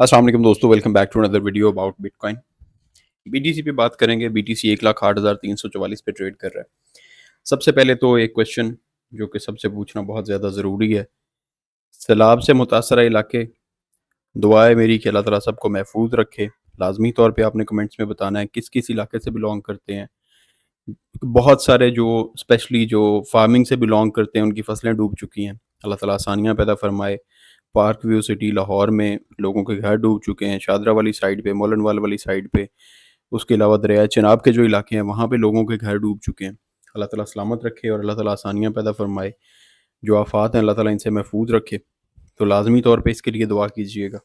अस्सलाम वालेकुम दोस्तों, welcome back to another video about bitcoin. BTC पे बात करेंगे। बीटीसी 1,08,344 पे ट्रेड कर रहा है। सबसे पहले तो एक क्वेश्चन जो कि सबसे पूछना बहुत ज़्यादा ज़रूरी है, सैलाब से मुतासरा इलाके, दुआ है मेरी कि अल्लाह ताला सबको महफूज रखे। लाजमी तौर पे आपने कमेंट्स में बताना है किस किस इलाके से बिलोंग करते हैं। बहुत सारे जो स्पेशली जो फार्मिंग से बिलोंग करते हैं उनकी फसलें डूब चुकी हैं। अल्लाह ताला आसानियाँ पैदा फरमाए। पार्क व्यू सिटी लाहौर में लोगों के घर डूब चुके हैं, शादरा वाली साइड पे, मोलनवाल वाली साइड पे। उसके अलावा दरिया चनाब के जो इलाके हैं वहाँ पे लोगों के घर डूब चुके हैं। अल्लाह ताला सलामत रखे और अल्लाह ताला आसानियाँ पैदा फरमाए। जो आफात हैं अल्लाह ताला इनसे महफूज रखे। तो लाजमी तौर पे इसके लिए दुआ कीजिएगा।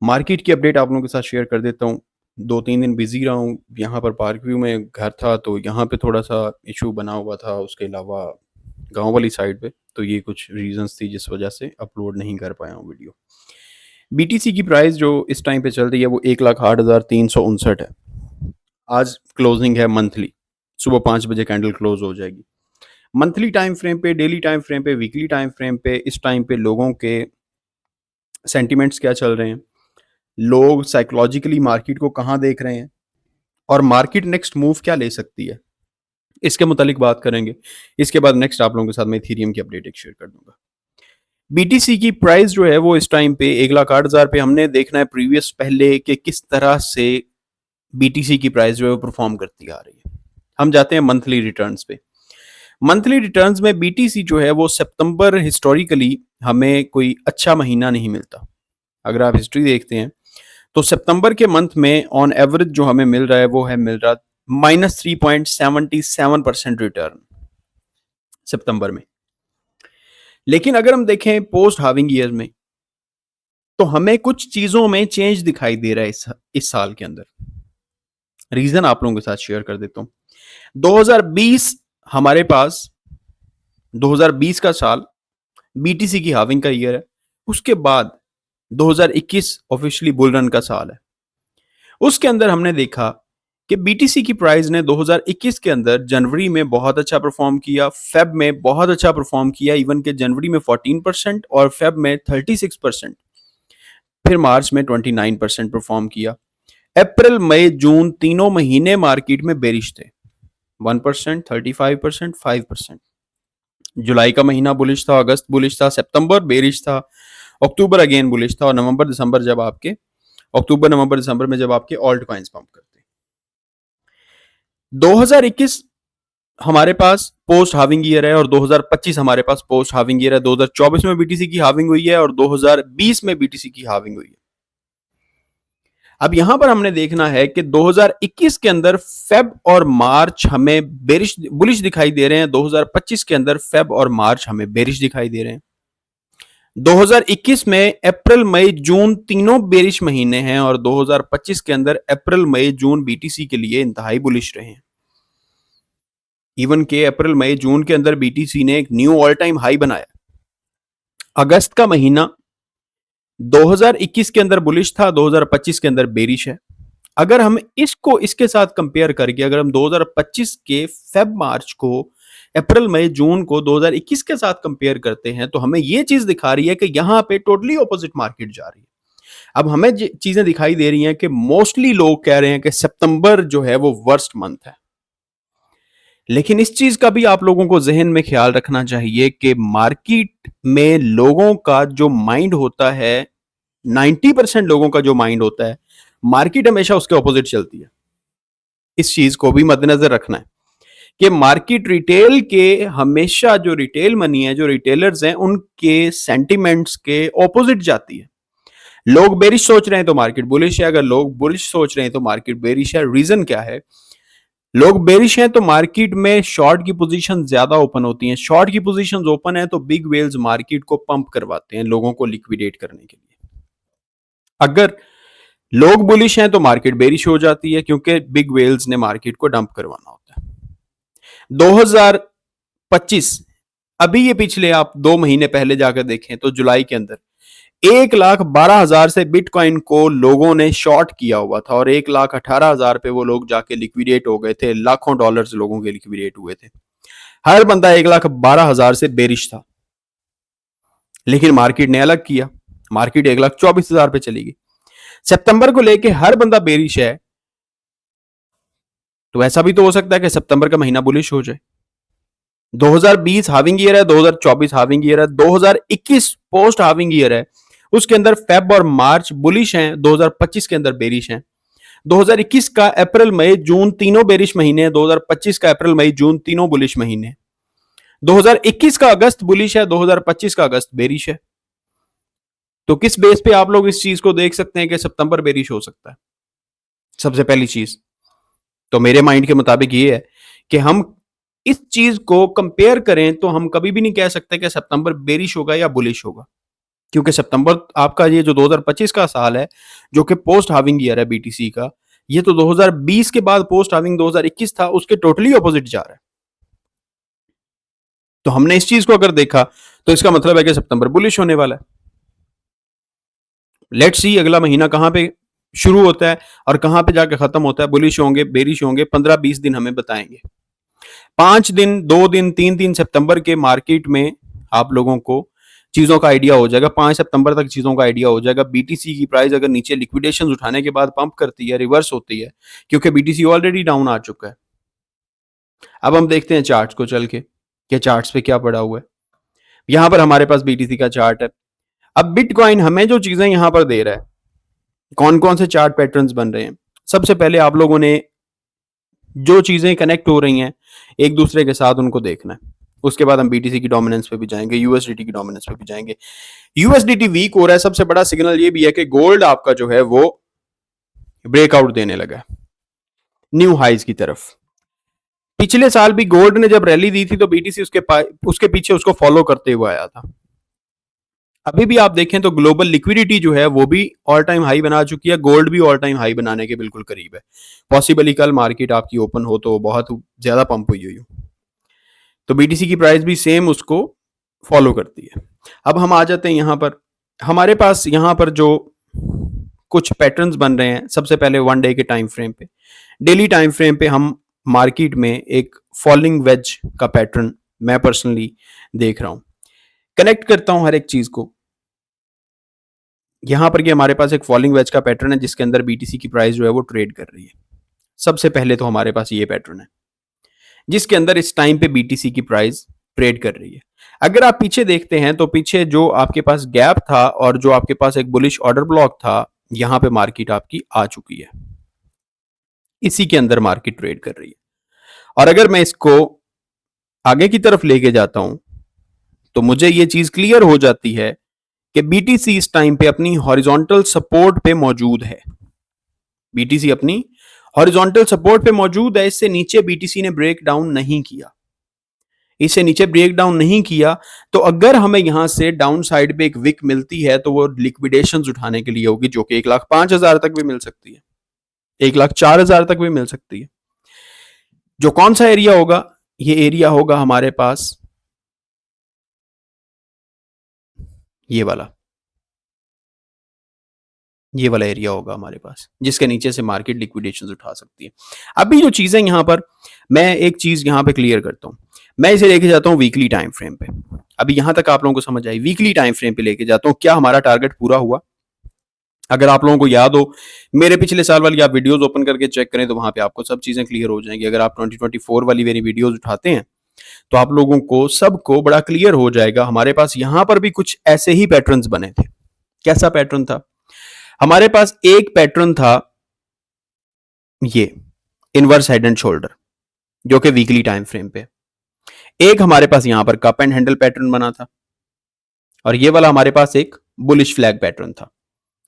मार्केट की अपडेट आप लोगों के साथ शेयर कर देता हूँ। 2-3 दिन बिज़ी रहा हूँ। यहाँ पर पार्क व्यू में घर था तो यहाँ पे थोड़ा-सा इश्यू बना हुआ था। उसके अलावा गाँव वाली साइड पे, तो ये कुछ रीज़न्स थी जिस वजह से अपलोड नहीं कर पाया हूँ वीडियो। बीटीसी की प्राइस जो इस टाइम पे चल रही है वो 1,08,359 है। आज क्लोजिंग है मंथली, सुबह 5 बजे कैंडल क्लोज हो जाएगी। मंथली टाइम फ्रेम पे, डेली टाइम फ्रेम पे, वीकली टाइम फ्रेम पे इस टाइम पे लोगों के सेंटिमेंट्स क्या चल रहे हैं, लोग साइकोलॉजिकली मार्केट को कहाँ देख रहे हैं और मार्केट नेक्स्ट मूव क्या ले सकती है, इसके मुतालिक बात करेंगे। इसके बाद नेक्स्ट आप लोगों के साथ मैं इथेरियम की अपडेट एक शेयर कर दूंगा। बीटीसी की प्राइस जो है वो इस टाइम पे 1,08,000 पे हमने देखना है प्रीवियस पहले कि किस तरह से बीटीसी की प्राइस जो है वो परफॉर्म करती आ रही है। हम जाते हैं मंथली रिटर्न्स पे। मंथली रिटर्न्स में बीटीसी जो है वो सितंबर हिस्टोरिकली हमें कोई अच्छा महीना नहीं मिलता। अगर आप हिस्ट्री देखते हैं तो सितंबर के मंथ में ऑन एवरेज जो हमें मिल रहा है वो है मिल रहा -3.77% रिटर्न सितंबर में। लेकिन अगर हम देखें पोस्ट हार्विंग ईयर में तो हमें कुछ चीजों में चेंज दिखाई दे रहा है इस साल के अंदर। रीजन आप लोगों के साथ शेयर कर देता हूं। 2020 हमारे पास 2020 का साल बीटीसी की हार्विंग का ईयर है। उसके बाद 2021 ऑफिशियली बुल रन का साल है। उसके अंदर हमने देखा कि बीटीसी की प्राइस ने 2021 के अंदर जनवरी में बहुत अच्छा परफॉर्म किया, फेब में बहुत अच्छा परफॉर्म किया, इवन के जनवरी में 14% और फेब में 36%, फिर मार्च में 29% परफॉर्म किया। अप्रैल मई जून तीनों महीने मार्केट में बेरिश थे, 1%, 35%, 5%। जुलाई का महीना बुलिश था, अगस्त बुलिश था, सितंबर बेरिश था, अक्टूबर अगेन बुलिश था और नवंबर दिसंबर जब आपके अक्टूबर नवंबर दिसंबर में जब आपके ऑल्ट कॉइन्स पंप करते। 2021 हमारे पास पोस्ट हार्विंग ईयर है और 2025 हमारे पास पोस्ट हार्विंग ईयर है। 2024 में बीटीसी की हार्विंग हुई है और 2020 में बीटीसी की हार्विंग हुई है। अब यहां पर हमने देखना है कि 2021 के अंदर फेब और मार्च हमें बेरिश बुलिश दिखाई दे रहे हैं, 2025 के अंदर फेब और मार्च हमें बेरिश दिखाई दे रहे हैं। 2021 में अप्रैल मई जून तीनों बेरिश महीने हैं और 2025 के अंदर अप्रैल मई जून बीटीसी के लिए इंतहाई बुलिश रहे हैं। इवन के अप्रैल मई जून के अंदर बीटीसी ने एक न्यू ऑल टाइम हाई बनाया। अगस्त का महीना 2021 के अंदर बुलिश था, 2025 के अंदर बेरिश है। अगर हम इसको इसके साथ कंपेयर करके अगर हम 2025 के फेब मार्च को अप्रैल मई जून को 2021 के साथ कंपेयर करते हैं तो हमें यह चीज दिखा रही है कि यहां पे टोटली ऑपोजिट मार्केट जा रही है। अब हमें चीजें दिखाई दे रही हैं कि मोस्टली लोग कह रहे हैं कि सितंबर जो है वो वर्स्ट मंथ है। लेकिन इस चीज का भी आप लोगों को जहन में ख्याल रखना चाहिए कि मार्केट में लोगों का जो माइंड होता है, 90% लोगों का जो माइंड होता है, मार्केट हमेशा उसके ऑपोजिट चलती है। इस चीज को भी मद्देनजर रखना है कि मार्केट रिटेल के हमेशा जो रिटेल मनी है, जो रिटेलर्स हैं, उनके सेंटिमेंट्स के ऑपोजिट जाती है। लोग बेरिश सोच रहे हैं तो मार्केट बुलिश है, अगर लोग बुलिश सोच रहे हैं तो मार्केट बेरिश है। रीजन क्या है? लोग बेरिश हैं तो मार्केट में शॉर्ट की पोजीशन ज्यादा ओपन होती हैं। शॉर्ट की पोजीशंस ओपन है तो बिग वेल्स मार्केट को पंप करवाते हैं लोगों को लिक्विडेट करने के लिए। अगर लोग बुलिश हैं तो मार्केट बेरिश हो जाती है क्योंकि बिग वेल्स ने मार्केट को डंप करवाना होता है। 2025 अभी ये पिछले आप 2 महीने पहले जाकर देखें तो जुलाई के अंदर 1,12,000 से बिटकॉइन को लोगों ने शॉर्ट किया हुआ था और 1,18,000 पे वो लोग जाके लिक्विडेट हो गए थे। लाखों डॉलर्स लोगों के लिक्विडेट हुए थे। हर बंदा 1,12,000 से बेरिश था। लेकिन मार्केट ने अलग किया। मार्केट 1,24,000 पे चली गई। सितंबर को लेके हर बंदा बेरिश है, तो ऐसा भी तो हो सकता है कि सितंबर का महीना बुलिश हो जाए। 2020 हाविंग ईयर है, 2024 हाविंग ईयर है, 2021 पोस्ट हाविंग ईयर है, उसके अंदर फेब और मार्च बुलिश हैं, 2025 के अंदर बेरिश हैं। 2021 का अप्रैल मई जून तीनों बेरिश महीने हैं, 2025 का अप्रैल मई जून तीनों बुलिश महीने। 2021 का अगस्त बुलिश है, 2025 का अगस्त बेरिश है। तो किस बेस पे आप लोग इस चीज को देख सकते हैं कि सितंबर बेरिश हो सकता है? सबसे पहली चीज तो मेरे माइंड के मुताबिक ये है कि हम इस चीज को कंपेयर करें तो हम कभी भी नहीं कह सकते कि सितंबर बेरिश होगा या बुलिश होगा, क्योंकि सितंबर आपका ये जो 2025 का साल है, जो कि पोस्ट हाविंग ईयर है बीटीसी का, ये तो 2020 के बाद पोस्ट हाविंग 2021 था, उसके टोटली ऑपोजिट जा रहा है। तो हमने इस चीज को अगर देखा तो इसका मतलब है कि सितंबर बुलिश होने वाला है। लेट्स सी अगला महीना कहां पे शुरू होता है और कहां पे जाके खत्म होता है, बुलिश होंगे बेरिश होंगे, 15-20 दिन हमें बताएंगे। 5 दिन 2 दिन 3 दिन सितंबर के मार्केट में आप लोगों को चीजों का आइडिया हो जाएगा। 5 सितंबर तक चीजों का आइडिया हो जाएगा। बीटीसी की प्राइस अगर नीचे लिक्विडेशन उठाने के बाद पंप करती है, रिवर्स होती है, क्योंकि बीटीसी ऑलरेडी डाउन आ चुका है। अब हम देखते हैं चार्ट्स को चल के कि चार्ट्स पे क्या पड़ा हुआ है। यहां पर हमारे पास बीटीसी का चार्ट है। अब बिटकॉइन हमें जो चीजें यहां पर दे रहा है, कौन कौन से चार्ट पैटर्न्स बन रहे हैं, सबसे पहले आप लोगों ने जो चीजें कनेक्ट हो रही हैं एक दूसरे के साथ उनको देखना है। उसके बाद हम बीटीसी की डोमिनेंस पे भी जाएंगे, यूएसडीटी की डोमिनेंस पे भी जाएंगे। यूएसडीटी वीक हो रहा है, सबसे बड़ा सिग्नल ये भी है कि गोल्ड आपका जो है वो ब्रेकआउट देने लगा है न्यू हाइज की तरफ। पिछले साल भी गोल्ड ने जब रैली दी थी तो बीटीसी उसके पीछे उसको फॉलो करते हुए आया था। अभी भी आप देखें तो ग्लोबल लिक्विडिटी जो है वो भी ऑल टाइम हाई बना चुकी है, गोल्ड भी ऑल टाइम हाई बनाने के बिल्कुल करीब है। पॉसिबली कल मार्केट आपकी ओपन हो तो बहुत ज्यादा पंप हुई हुई हो, तो बीटीसी की प्राइस भी सेम उसको फॉलो करती है। अब हम आ जाते हैं यहां पर, हमारे पास यहां पर जो कुछ पैटर्न्स बन रहे हैं, सबसे पहले 1 डे के टाइम फ्रेम पे, डेली टाइम फ्रेम पे हम मार्केट में एक फॉलिंग वेज का पैटर्न मैं पर्सनली देख रहा हूं। कनेक्ट करता हूं हर एक चीज को। यहां पर हमारे पास एक फॉलिंग वेज का पैटर्न है जिसके अंदर बीटीसी की प्राइस जो है वो ट्रेड कर रही है। सबसे पहले तो हमारे पास ये पैटर्न है जिसके अंदर इस टाइम पे बीटीसी की प्राइस ट्रेड कर रही है। अगर आप पीछे देखते हैं तो पीछे जो आपके पास गैप था और जो आपके पास एक बुलिश ऑर्डर ब्लॉक था, यहां पे मार्केट आपकी आ चुकी है, इसी के अंदर मार्केट ट्रेड कर रही है। और अगर मैं इसको आगे की तरफ लेके जाता हूं तो मुझे ये चीज क्लियर हो जाती है कि बीटीसी इस टाइम पे अपनी हॉरिजॉन्टल सपोर्ट पे मौजूद है। बीटीसी अपनी हॉरिजॉन्टल सपोर्ट पे मौजूद है, इससे नीचे बीटीसी ने ब्रेक डाउन नहीं किया, इससे नीचे ब्रेक डाउन नहीं किया। तो अगर हमें यहां से डाउन साइड पे एक विक मिलती है तो वो लिक्विडेशन उठाने के लिए होगी, जो कि 1,05,000 तक भी मिल सकती है, 1,04,000 तक भी मिल सकती है। जो कौन सा एरिया होगा, ये एरिया होगा हमारे पास ये वाला एरिया होगा हमारे पास, जिसके नीचे से मार्केट लिक्विडेशन उठा सकती है। अभी जो चीजें यहां पर, मैं एक चीज यहां पे क्लियर करता हूं, मैं इसे लेके जाता हूं वीकली टाइम फ्रेम पे। अभी यहां तक आप लोगों को समझ आई, वीकली टाइम फ्रेम पे लेके जाता हूं, क्या हमारा टारगेट पूरा हुआ। अगर आप लोगों को याद हो, मेरे पिछले साल वाली आप वीडियोस ओपन करके चेक करें तो वहां पे आपको सब चीजें क्लियर हो जाएंगी। अगर आप 2024 वाली मेरी वीडियोस उठाते हैं तो आप लोगों को सबको बड़ा क्लियर हो जाएगा। हमारे पास यहां पर भी कुछ ऐसे ही पैटर्न्स बने थे। कैसा पैटर्न था हमारे पास? एक पैटर्न था ये इनवर्स हेड एंड शोल्डर, जो कि वीकली टाइम फ्रेम पे। एक हमारे पास यहां पर कप एंड हैंडल पैटर्न बना था और ये वाला हमारे पास एक बुलिश फ्लैग पैटर्न था।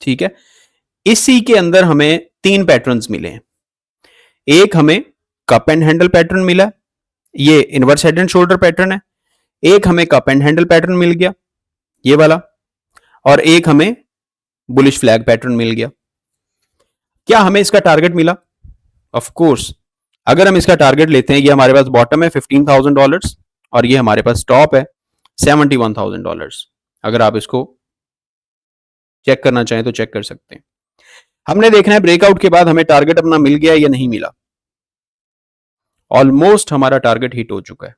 ठीक है, इसी के अंदर हमें 3 पैटर्न्स मिले हैं। एक हमें कप एंड हैंडल पैटर्न मिला, ये inverse head and shoulder pattern है। एक हमें कप एंड हैंडल पैटर्न मिल गया, ये वाला, और एक हमें बुलिश फ्लैग पैटर्न मिल गया। क्या हमें इसका टारगेट मिला? ऑफ कोर्स, अगर हम इसका टारगेट लेते हैं, ये हमारे पास बॉटम है $15,000 और ये हमारे पास टॉप है $71,000। अगर आप इसको चेक करना चाहें तो चेक कर सकते हैं। हमने देखना है ब्रेकआउट के बाद हमें टारगेट अपना मिल गया या नहीं मिला। ऑलमोस्ट हमारा टारगेट हिट हो चुका है।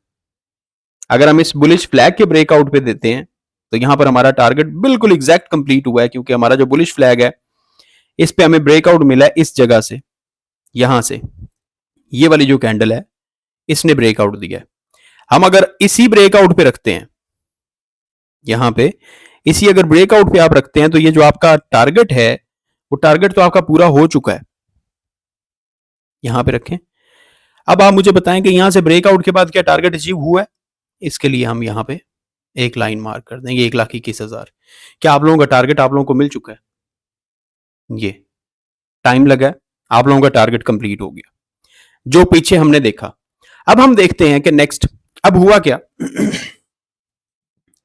अगर हम इस बुलिश फ्लैग के ब्रेकआउट पे देते हैं तो यहां पर हमारा टारगेट बिल्कुल एग्जैक्ट कंप्लीट हुआ है, क्योंकि हमारा जो बुलिश फ्लैग है इस पे हमें ब्रेकआउट मिला है इस जगह से, यहां से ये वाली जो कैंडल है इसने ब्रेकआउट दिया है। हम अगर इसी ब्रेकआउट पे रखते हैं, यहां पे इसी अगर ब्रेकआउट पे आप रखते हैं, तो ये जो आपका टारगेट है वो टारगेट तो आपका पूरा हो चुका है। यहां पे रखें। अब आप मुझे बताएं कि यहां से ब्रेकआउट के बाद क्या टारगेट अचीव हुआ है। इसके लिए हम यहां पे एक लाइन मार्क कर देंगे, 1,21,000। क्या आप लोगों का टारगेट आप लोगों को मिल चुका है? ये टाइम लगा है, आप लोगों का टारगेट कंप्लीट हो गया जो पीछे हमने देखा। अब हम देखते हैं कि नेक्स्ट अब हुआ क्या।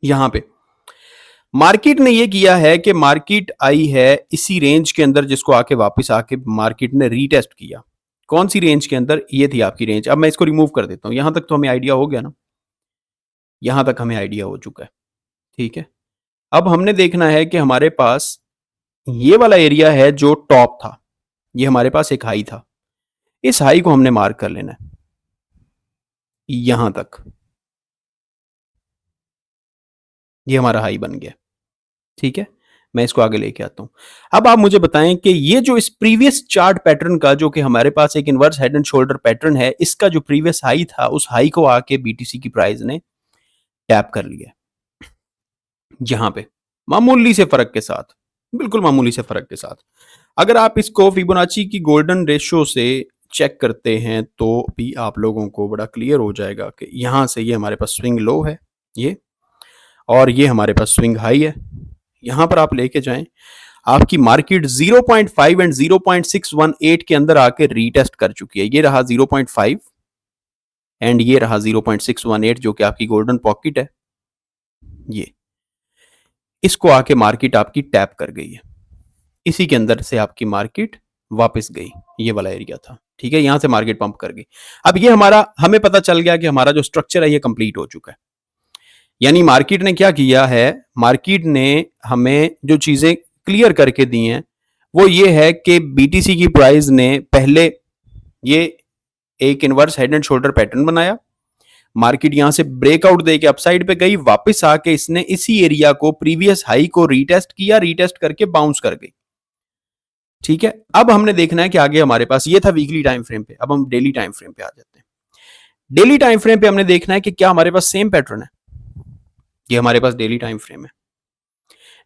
यहां पे मार्केट ने ये किया है कि मार्केट आई है इसी रेंज के अंदर, जिसको आके वापस आके मार्केट ने रीटेस्ट किया। कौन सी रेंज के अंदर? ये थी आपकी रेंज। अब मैं इसको रिमूव कर देता हूं। यहां तक तो हमें आइडिया हो गया ना, यहां तक हमें आइडिया हो चुका है, ठीक है। अब हमने देखना है कि हमारे पास ये वाला एरिया है जो टॉप था, ये हमारे पास एक हाई था, इस हाई को हमने मार्क कर लेना है यहां तक। ये हमारा हाई बन गया, ठीक है। मैं इसको आगे लेके आता हूं। अब आप मुझे बताएं कि ये जो इस प्रीवियस चार्ट पैटर्न का, जो कि हमारे पास एक inverse head and shoulder pattern है, इसका जो प्रीवियस हाई था उस हाई को आके बीटीसी की प्राइस ने टैप कर लिया यहां पे, मामूली से फर्क के साथ, बिल्कुल मामूली से फर्क के साथ। अगर आप इसको फिबोनाची की गोल्डन रेशियो से चेक करते हैं तो भी आप लोगों को बड़ा क्लियर हो जाएगा कि यहां से ये हमारे पास स्विंग लो है ये, और ये हमारे पास स्विंग हाई है। यहां पर आप लेके जाएं, आपकी मार्केट 0.5 एंड 0.618 के अंदर आके रीटेस्ट कर चुकी है। ये रहा 0.5 एंड ये रहा 0.618, जो कि आपकी गोल्डन पॉकेट है। ये इसको आके मार्केट आपकी टैप कर गई है, इसी के अंदर से आपकी मार्केट वापस गई। ये वाला एरिया था, ठीक है, यहां से मार्केट पंप कर गई। अब ये हमारा, हमें पता चल गया कि हमारा जो स्ट्रक्चर है ये कंप्लीट हो चुका है। यानी मार्केट ने क्या किया है, मार्केट ने हमें जो चीजें क्लियर करके दी हैं वो ये है कि बीटीसी की प्राइस ने पहले ये एक inverse head and shoulder pattern बनाया, मार्केट यहां से ब्रेकआउट देके अपसाइड पे गई, वापस आके इसने इसी एरिया को, प्रीवियस हाई को रीटेस्ट किया, रीटेस्ट करके बाउंस कर गई, ठीक है। अब हमने देखना है कि आगे हमारे पास ये था वीकली टाइम फ्रेम पे। अब हम डेली टाइम फ्रेम पे आ जाते हैं। डेली टाइम फ्रेम पे हमने देखना है कि क्या हमारे पास सेम पैटर्न है। ये हमारे पास डेली टाइम फ्रेम है।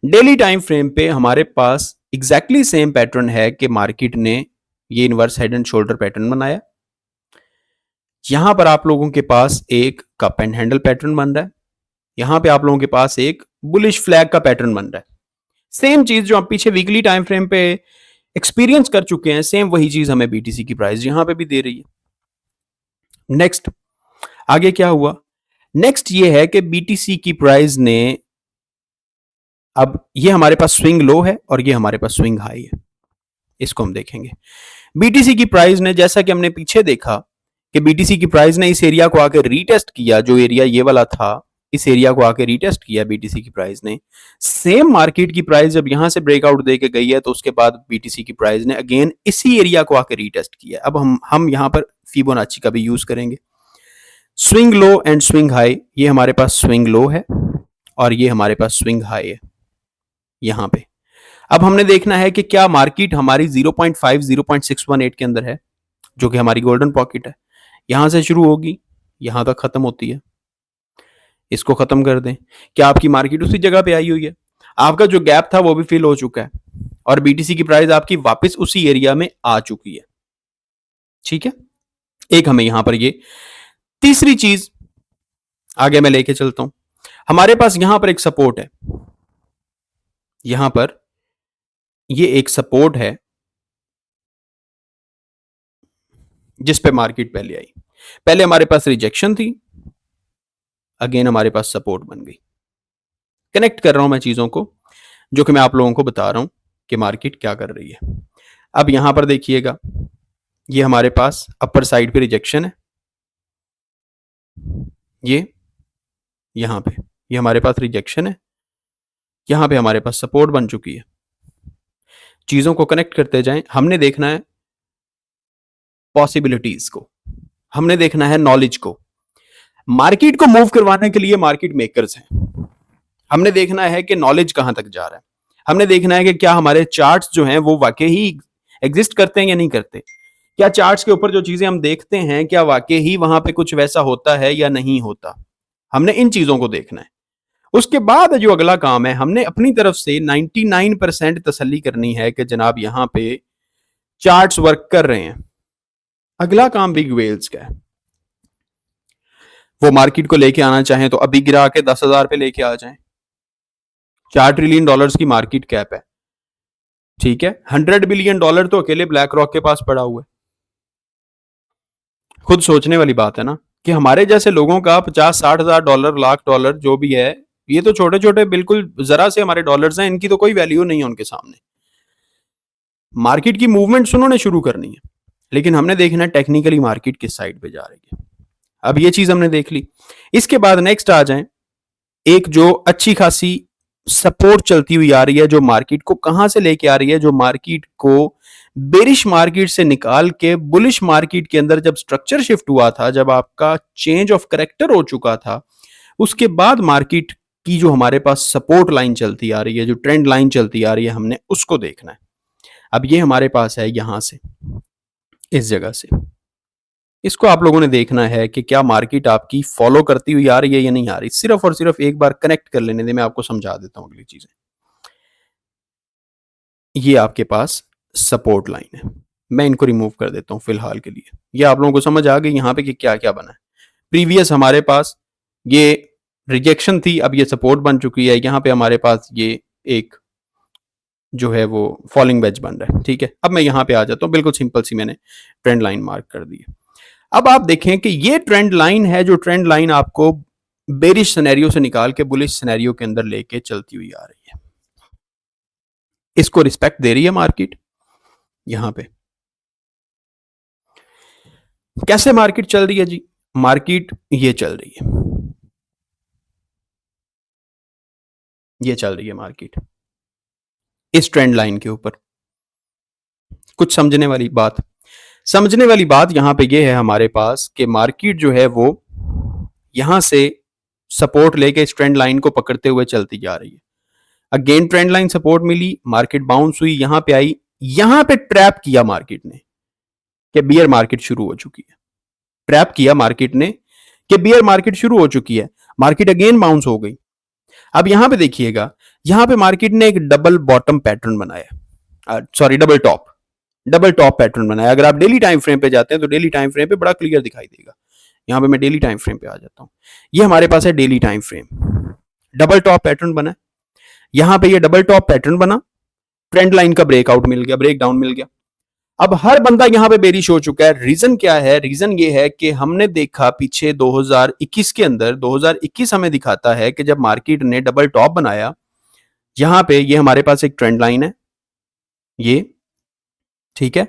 डेली टाइम फ्रेम पे हमारे पास एग्जैक्टली सेम पैटर्न है कि मार्केट ने ये inverse head and shoulder pattern बनाया, यहां पर आप लोगों के पास एक कप एंड हैंडल पैटर्न बन रहा है, यहां पे आप लोगों के पास एक बुलिश फ्लैग का पैटर्न बन रहा है। सेम चीज जो हम पीछे वीकली टाइम फ्रेम पे एक्सपीरियंस कर चुके हैं, सेम वही चीज हमें बीटीसी की प्राइस यहां पे भी दे रही है। नेक्स्ट आगे क्या हुआ? नेक्स्ट ये है कि बीटीसी की प्राइस ने, अब ये हमारे पास स्विंग लो है और ये हमारे पास स्विंग हाई है, इसको हम देखेंगे। बीटीसी की प्राइस ने, जैसा कि हमने पीछे देखा कि बीटीसी की प्राइस ने इस एरिया को आकर रीटेस्ट किया, जो एरिया ये वाला था, इस एरिया को आकर रीटेस्ट किया बीटीसी की प्राइस ने। सेम मार्केट की प्राइस जब यहां से ब्रेकआउट देके गई है, तो उसके बाद बीटीसी की प्राइस ने अगेन इसी एरिया को आकर रीटेस्ट किया। अब हम यहां पर फिबोनाची का भी यूज करेंगे। Swing low and swing high, ये हमारे पास स्विंग लो है और ये हमारे पास स्विंग हाई है यहां पे। अब हमने देखना है कि क्या मार्केट हमारी 0.5 0.618 के अंदर है, जो कि हमारी गोल्डन पॉकेट है। यहां से शुरू होगी, यहां तक खत्म होती है, इसको खत्म कर दें। क्या आपकी मार्केट उसी जगह पे आई हुई है? आपका जो गैप था वो भी फिल हो चुका है और बीटीसी की प्राइस आपकी वापस उसी एरिया में आ चुकी है, ठीक है। एक हमें यहां पर ये तीसरी चीज आगे मैं लेके चलता हूं। हमारे पास यहां पर एक सपोर्ट है, यहां पर ये एक सपोर्ट है जिस पे मार्केट पहले आई। पहले हमारे पास रिजेक्शन थी, अगेन हमारे पास सपोर्ट बन गई। कनेक्ट कर रहा हूं मैं चीजों को, जो कि मैं आप लोगों को बता रहा हूं कि मार्केट क्या कर रही है। अब यहां पर देखिएगा, ये हमारे पास अपर साइड पे रिजेक्शन है, ये यहां पे ये हमारे पास रिजेक्शन है, यहां पे हमारे पास सपोर्ट बन चुकी है। चीजों को कनेक्ट करते जाएं। हमने देखना है पॉसिबिलिटीज को, हमने देखना है नॉलेज को। मार्केट को मूव करवाने के लिए मार्केट मेकर्स हैं, हमने देखना है कि नॉलेज कहां तक जा रहा है, हमने देखना है कि क्या हमारे चार्ट्स जो हैं वो वाकई ही एग्जिस्ट करते हैं या नहीं करते, क्या चार्ट्स के ऊपर जो चीजें हम देखते हैं क्या वाकई ही वहां पे कुछ वैसा होता है या नहीं होता। हमने इन चीजों को देखना है। उसके बाद जो अगला काम है, हमने अपनी तरफ से 99% तसल्ली करनी है कि जनाब यहां पे चार्ट्स वर्क कर रहे हैं। अगला काम बिग वेल्स का है, वो मार्केट को लेके आना चाहें तो अभी गिरा के 10,000 पे लेके आ जाएं। $4 ट्रिलियन की मार्केट कैप है, ठीक है। $100 बिलियन तो अकेले ब्लैक रॉक के पास पड़ा हुआ है। खुद सोचने वाली बात है ना कि हमारे जैसे लोगों का 50-60 हजार डॉलर, $1,00,000 जो भी है, ये तो छोटे छोटे बिल्कुल जरा से हमारे डॉलर्स हैं, इनकी तो कोई वैल्यू नहीं है उनके सामने। मार्केट की मूवमेंट्स उन्होंने शुरू करनी है, लेकिन हमने देखना है टेक्निकली मार्केट किस साइड पे जा रही है। अब ये चीज हमने देख ली। इसके बाद नेक्स्ट आ जाए, एक जो अच्छी खासी सपोर्ट चलती हुई आ रही है, जो मार्केट को कहां से लेके आ रही है, जो मार्केट को बेरिश मार्केट से निकाल के बुलिश मार्केट के अंदर जब स्ट्रक्चर शिफ्ट हुआ था, जब आपका चेंज ऑफ करेक्टर हो चुका था, उसके बाद मार्केट की जो हमारे पास सपोर्ट लाइन चलती आ रही है, जो ट्रेंड लाइन चलती आ रही है, हमने उसको देखना है। अब ये हमारे पास है यहां से, इस जगह से, इसको आप लोगों ने देखना है कि क्या मार्केट आपकी फॉलो करती हुई आ रही है या नहीं आ रही। सिर्फ और सिर्फ एक बार कनेक्ट कर लेने दे, मैं आपको समझा देता हूं अगली चीजें। ये आपके पास सपोर्ट लाइन है, मैं इनको रिमूव कर देता हूं फिलहाल के लिए। ये आप लोगों को समझ आ गई यहां पे कि क्या क्या बना है। प्रीवियस हमारे पास ये रिजेक्शन थी, अब ये सपोर्ट बन चुकी है। यहां पे हमारे पास ये एक जो है वो फॉलिंग वेज बन रहा है, ठीक है। अब मैं यहां पे आ जाता हूं, बिल्कुल सिंपल सी मैंने ट्रेंड लाइन मार्क कर दी है। अब आप देखें कि ये ट्रेंड लाइन है, जो ट्रेंड लाइन आपको बेरिश सिनेरियो से निकाल के बुलिश सिनेरियो के अंदर लेके चलती हुई आ रही है। इसको रिस्पेक्ट दे रही है मार्केट। यहां पे कैसे मार्केट चल रही है जी, मार्केट ये चल रही है, ये चल रही है मार्केट इस ट्रेंड लाइन के ऊपर। कुछ समझने वाली बात यहां पे ये है हमारे पास कि मार्केट जो है वो यहां से सपोर्ट लेके इस ट्रेंड लाइन को पकड़ते हुए चलती जा रही है। अगेन ट्रेंड लाइन सपोर्ट मिली, मार्केट बाउंस हुई, यहां पे आई, यहां पे ट्रैप किया मार्केट ने कि बियर मार्केट शुरू हो चुकी है। ट्रैप किया मार्केट ने कि बियर मार्केट शुरू हो चुकी है। मार्केट अगेन बाउंस हो गई। अब यहां पे देखिएगा, यहां पे मार्केट ने एक डबल बॉटम पैटर्न बनाया, सॉरी डबल टॉप पैटर्न बनाया। अगर आप डेली टाइम फ्रेम पे जाते हैं तो डेली टाइम फ्रेम पे बड़ा क्लियर दिखाई देगा। यहां पे मैं डेली टाइम फ्रेम पे आ जाता हूं। ये हमारे पास है daily time frame, double top pattern बना। यहां पे ये डबल टॉप पैटर्न बना, ट्रेंड लाइन का ब्रेकआउट मिल गया, ब्रेक डाउन मिल गया। अब हर बंदा यहां पे बेरिश हो चुका है। रीजन क्या है? रीजन ये है कि हमने देखा पीछे 2021 के अंदर, 2021 हमें दिखाता है कि जब मार्केट ने डबल टॉप बनाया, यहां पे ये हमारे पास एक ट्रेंड लाइन है, ये ठीक है,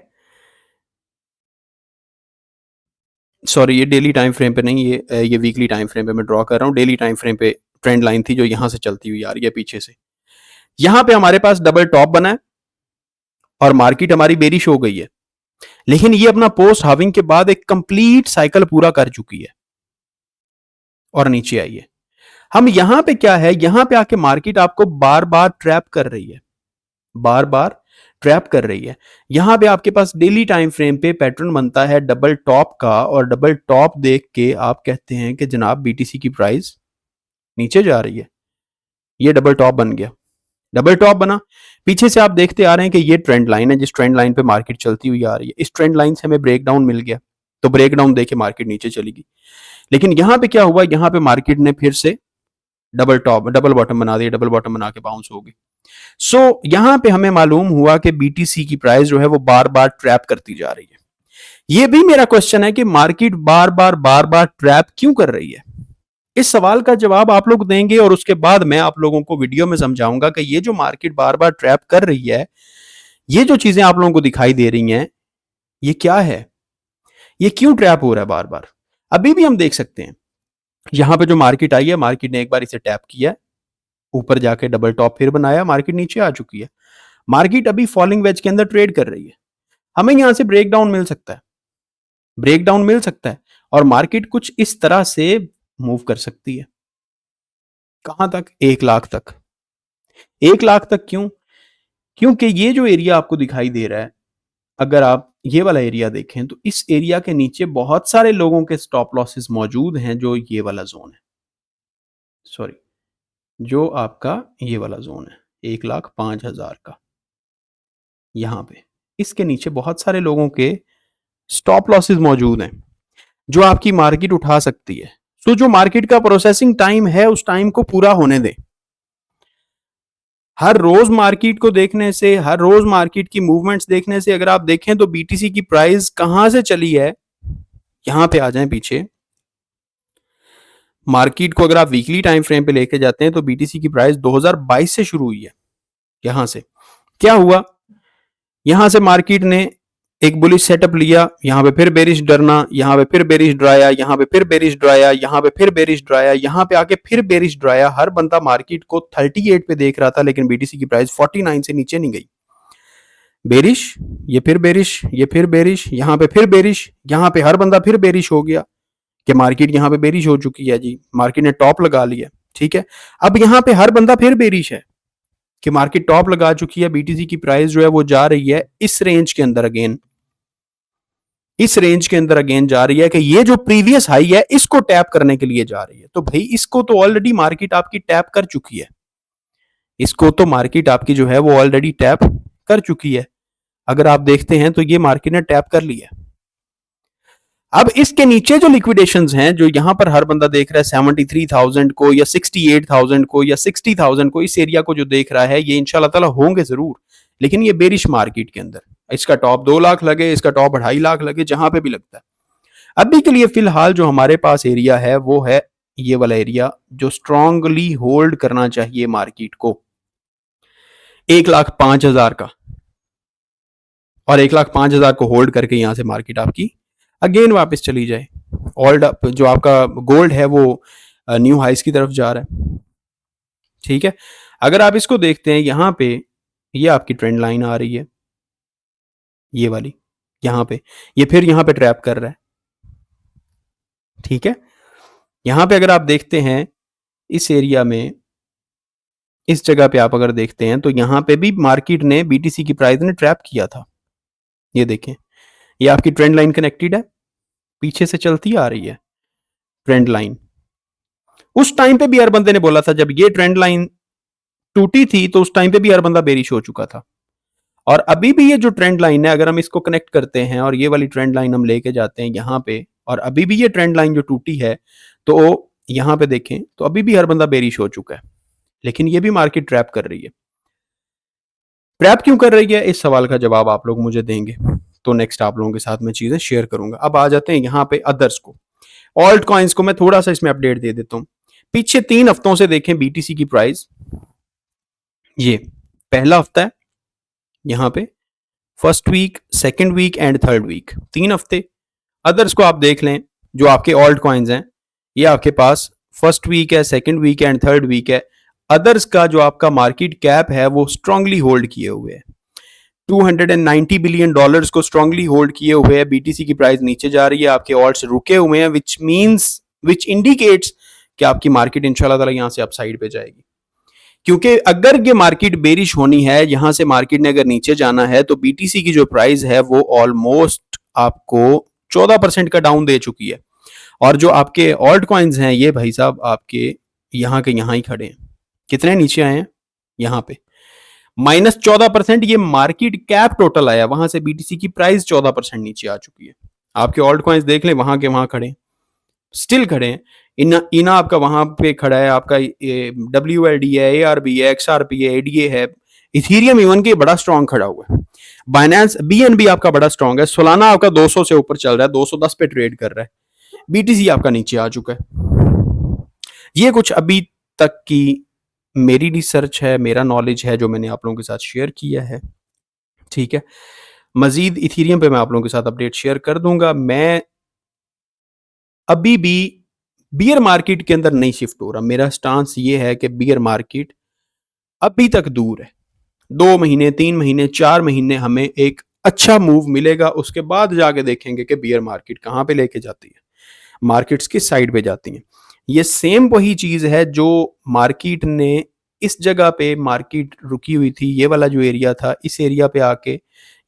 सॉरी ये डेली टाइम फ्रेम पे नहीं, ये वीकली टाइम फ्रेम पे मैं ड्रॉ कर रहा हूं। डेली टाइम फ्रेम पे ट्रेंड लाइन थी जो यहां से चलती हुई आ रही है पीछे से। यहां पे हमारे पास डबल टॉप बना है और मार्केट हमारी बेरिश हो गई है, लेकिन ये अपना पोस्ट हाविंग के बाद एक कंप्लीट साइकिल पूरा कर चुकी है और नीचे आई है। हम यहां पे क्या है, यहां पे आके मार्केट आपको बार बार ट्रैप कर रही है, बार बार ट्रैप कर रही है। यहां पे आपके पास डेली टाइम फ्रेम पे पैटर्न बनता है डबल टॉप का, और डबल टॉप देख के आप कहते हैं कि जनाब बीटीसी की प्राइस नीचे जा रही है। ये डबल टॉप बन गया, डबल टॉप बना। पीछे से आप देखते आ रहे हैं कि ये ट्रेंड लाइन है, जिस ट्रेंड लाइन पे मार्केट चलती हुई आ रही है। इस ट्रेंड लाइन से हमें ब्रेक डाउन मिल गया, तो ब्रेक डाउन देके मार्केट नीचे चली गई। लेकिन यहां पे क्या हुआ, यहां पे मार्केट ने फिर से डबल बॉटम बना दिया, डबल बॉटम बना के बाउंस हो गई। सो यहां पे हमें मालूम हुआ कि बीटीसी की प्राइस जो है वो बार बार ट्रैप करती जा रही है। ये भी मेरा क्वेश्चन है कि मार्केट बार बार ट्रैप क्यों कर रही है। इस सवाल का जवाब आप लोग देंगे और उसके बाद मैं आप लोगों को वीडियो में समझाऊंगा कि ये जो मार्केट बार बार ट्रैप कर रही है, ये जो चीजें आप लोगों को दिखाई दे रही हैं, ये क्या है, ये क्यों ट्रैप हो रहा है बार बार। अभी भी हम देख सकते हैं यहां पे जो मार्केट आई है, मार्केट ने एक बार इसे टैप किया, ऊपर जाके डबल टॉप फिर बनाया, मार्केट नीचे आ चुकी है। मार्केट अभी फॉलिंग वेज के अंदर ट्रेड कर रही है। हमें यहां से ब्रेक डाउन मिल सकता है, ब्रेक डाउन मिल सकता है और मार्केट कुछ इस तरह से मूव कर सकती है। कहां तक? 1 लाख तक। 1 लाख तक क्यों? क्योंकि ये जो एरिया आपको दिखाई दे रहा है, अगर आप ये वाला एरिया देखें तो इस एरिया के नीचे बहुत सारे लोगों के स्टॉप लॉसेस मौजूद हैं, जो ये वाला जोन है, सॉरी, जो आपका ये वाला जोन है 1,05,000 का, यहाँ पे इसके नीचे बहुत सारे लोगों के स्टॉप लॉसेस मौजूद हैं जो आपकी मार्केट उठा सकती है। तो जो मार्केट का प्रोसेसिंग टाइम है उस टाइम को पूरा होने दें। हर रोज मार्केट को देखने से, हर रोज मार्केट की मूवमेंट्स देखने से, अगर आप देखें तो बीटीसी की प्राइस कहां से चली है, यहां पे आ जाएं पीछे। मार्केट को अगर आप वीकली टाइम फ्रेम पे लेके जाते हैं तो बीटीसी की प्राइस 2022 से शुरू हुई है। यहां से क्या हुआ, यहां से मार्केट ने एक बुलिश सेटअप लिया, यहां पे फिर बेरिश डरना, यहां पे फिर बेरिश ड्राया, यहां पे फिर बेरिश ड्राया, यहां पे फिर बेरिश ड्राया, यहां पे आके फिर बेरिश ड्राया। हर बंदा मार्केट को 38 पे देख रहा था, लेकिन बीटीसी की प्राइस 49 से नीचे नहीं गई। बेरिश, ये फिर बेरिश, ये फिर बेरिश, यहां पे फिर बेरिश, यहां पे हर बंदा फिर बेरिश हो गया कि मार्केट यहां पे बेरिश हो चुकी है जी, मार्केट ने टॉप लगा लिया। ठीक है, अब यहां पे हर बंदा फिर बेरिश है कि मार्केट टॉप लगा चुकी है, बीटीसी की प्राइस जो है वो जा रही है इस रेंज के अंदर अगेन, इस रेंज के अंदर अगेन जा रही है कि ये जो प्रीवियस हाई है इसको टैप करने के लिए जा रही है। तो भाई इसको तो ऑलरेडी मार्केट आपकी टैप कर चुकी है, इसको तो मार्केट आपकी जो है वो ऑलरेडी टैप कर चुकी है। अगर आप देखते हैं तो ये मार्केट ने टैप कर लिया। अब इसके नीचे जो लिक्विडेशंस हैं, जो यहां पर हर बंदा देख रहा है 73,000 को या 68,000 को या 60,000 को, इस एरिया को जो देख रहा है, ये इंशाल्लाह ताला होंगे जरूर, लेकिन ये बेरिश मार्केट के अंदर इसका टॉप 2 लाख लगे, इसका टॉप 2.5 लाख लगे, जहां पे भी लगता है। अभी के लिए फिलहाल जो हमारे पास एरिया है वो है ये वाला एरिया, जो स्ट्रांगली होल्ड करना चाहिए मार्केट को, 1,05,000 का। और 1,05,000 को होल्ड करके यहां से मार्केट आपकी अगेन वापस चली जाए। ऑल्ड जो आपका गोल्ड है वो न्यू हाइस की तरफ जा रहा है। ठीक है, अगर आप इसको देखते हैं, यहां पे ये आपकी ट्रेंड लाइन आ रही है, ये वाली, यहां पे ये फिर यहां पे ट्रैप कर रहा है। ठीक है, यहां पे अगर आप देखते हैं इस एरिया में, इस जगह पे आप अगर देखते हैं तो यहां पे भी मार्केट ने, बीटीसी की प्राइस ने ट्रैप किया था। ये देखें, ये आपकी ट्रेंड लाइन कनेक्टेड है, पीछे से चलती आ रही है ट्रेंड लाइन। उस टाइम पे भी हर बंदे ने बोला था, जब ये ट्रेंड लाइन टूटी थी तो उस टाइम पे भी हर बंदा बेरिश हो चुका था। और अभी भी ये जो ट्रेंड लाइन है, अगर हम इसको कनेक्ट करते हैं और ये वाली ट्रेंड लाइन हम लेके जाते हैं यहां पे, और अभी भी ये ट्रेंड लाइन जो टूटी है, तो यहां पे देखें तो अभी भी हर बंदा बेरिश हो चुका है, लेकिन ये भी मार्केट ट्रैप कर रही है। ट्रैप क्यों कर रही है, इस सवाल का जवाब आप लोग मुझे देंगे तो नेक्स्ट आप लोगों के साथ मैं चीजें शेयर करूंगा। अब आ जाते हैं यहाँ पे अदर्स को, ऑल्ट कॉइन्स को मैं थोड़ा सा इसमें अपडेट दे देता हूँ। पीछे 3 हफ्तों से देखें बीटीसी की प्राइस, ये पहला हफ्ता है, यहाँ पे first week, second week and third week, 3 हफ्ते। अदर्स को आप देख लें, जो आपके ऑल्ट कॉइन्स हैं, ये आपके पास फर्स्ट वीक है, second week and third week है। अदर्स का जो आपका मार्केट कैप है वो स्ट्रांगली होल्ड किए हुए है, $290 बिलियन को स्ट्रांगली होल्ड किए हुए है। बीटीसी की प्राइस नीचे जा रही है, आपके ऑल्ट्स रुके हुए हैं, विच इंडिकेट्स कि आपकी मार्केट इंशाल्लाह ताला यहां से अपसाइड पे जाएगी। क्योंकि अगर ये मार्केट बेरिश होनी है, यहां से मार्केट ने अगर नीचे जाना है, तो बीटीसी की जो प्राइस है वो ऑलमोस्ट आपको 14% का डाउन दे चुकी है। और जो आपके ऑल्ट कॉइन्स हैं, ये भाई साहब आपके यहाँ के यहाँ ही खड़े हैं। कितने नीचे आए हैं, यहाँ पे -14%। ये मार्केट कैप टोटल आया, वहां से बीटीसी की प्राइस 14% नीचे आ चुकी है। आपके ऑल्ट कॉइन्स देख लें, वहां के वहां खड़े, स्टिल खड़े हैं। इना आपका वहां पे खड़ा है, आपका WLD है, ARB है, XRP है, ADA है, इथीरियम इवन के बड़ा स्ट्रॉन्ग खड़ा हुआ है। बाइनेंस BNB आपका बड़ा स्ट्रॉन्ग है, सोलाना आपका 200 से ऊपर चल रहा है, 210 पे ट्रेड कर रहा है। बीटीसी आपका नीचे आ चुका है। ये कुछ अभी तक की मेरी रिसर्च है, मेरा नॉलेज है, जो मैंने आप लोगों के साथ शेयर किया है। ठीक है, मजीद इथीरियम पे मैं आप लोगों के साथ अपडेट शेयर कर दूंगा। मैं अभी भी बियर मार्केट के अंदर नहीं शिफ्ट हो रहा। मेरा स्टांस ये है कि बियर मार्केट अभी तक दूर है। 2 महीने, 3 महीने, 4 महीने हमें एक अच्छा मूव मिलेगा, उसके बाद जाके देखेंगे कि बियर मार्केट कहाँ पे लेके जाती है, मार्केट्स किस साइड पे जाती हैं। ये सेम वही चीज़ है जो मार्केट ने इस जगह पे मार्केट रुकी हुई थी, ये वाला जो एरिया था, इस एरिया पे आके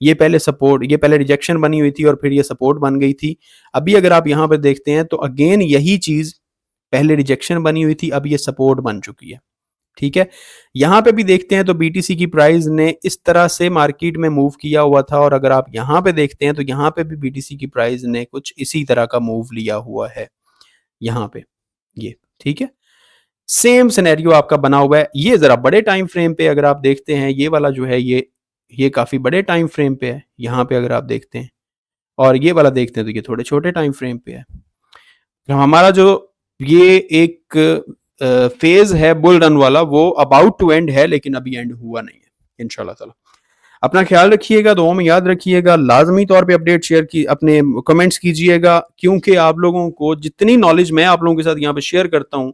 ये पहले रिजेक्शन बनी हुई थी और फिर ये सपोर्ट बन गई थी। अभी अगर आप यहाँ पे देखते हैं तो अगेन यही चीज़, पहले रिजेक्शन बनी हुई थी, अब ये सपोर्ट बन चुकी है। ठीक है, यहाँ पे भी देखते हैं तो बीटीसी की प्राइस ने इस तरह से मार्केट में मूव किया हुआ था, और अगर आप यहाँ पे देखते हैं तो यहाँ पे भी बीटीसी की प्राइस ने कुछ इसी तरह का मूव लिया हुआ है यहाँ पे, ये ठीक है। सेम सिनेरियो आपका बना हुआ है। ये जरा बड़े टाइम फ्रेम पे अगर आप देखते हैं, ये वाला जो है ये काफी बड़े टाइम फ्रेम पे है यहाँ पे अगर आप देखते हैं, और ये वाला देखते हैं तो ये थोड़े छोटे टाइम फ्रेम पे है। तो हमारा जो ये एक फेज है बुल रन वाला, वो अबाउट टू एंड है, लेकिन अभी एंड हुआ नहीं है इंशाल्लाह ताला। अपना ख्याल रखिएगा, दुआओं में याद रखिएगा, लाजमी तौर पे अपडेट शेयर की, अपने कमेंट्स कीजिएगा, क्योंकि आप लोगों को जितनी नॉलेज मैं आप लोगों के साथ यहाँ पे शेयर करता हूँ,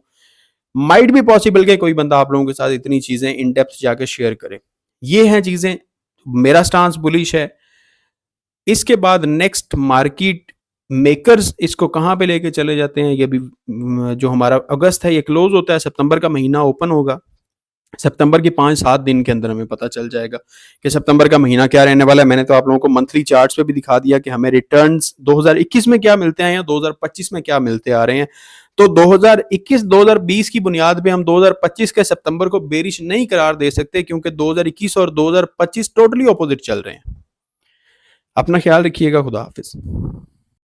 माइट भी पॉसिबल कि कोई बंदा आप लोगों के साथ इतनी चीजें इन डेप्थ जाके शेयर करे। ये हैं चीजें, मेरा स्टांस बुलिश है। इसके बाद नेक्स्ट मार्केट मेकर्स इसको कहाँ पे लेके चले जाते हैं, ये भी जो हमारा अगस्त है ये क्लोज होता है, सितंबर का महीना ओपन होगा। सितंबर के 5-7 दिन के अंदर हमें पता चल जाएगा कि सितंबर का महीना क्या रहने वाला है। मैंने तो आप लोगों को मंथली चार्ट्स पे भी दिखा दिया कि हमें रिटर्न्स 2021 में क्या मिलते हैं या 2025 में क्या मिलते आ रहे हैं। तो 2021-2020 की बुनियाद पे हम 2025 के सितंबर को बेरिश नहीं करार दे सकते, क्योंकि 2021 और 2025 टोटली ऑपोजिट चल रहे हैं। अपना ख्याल रखिएगा, खुदा हाफिज।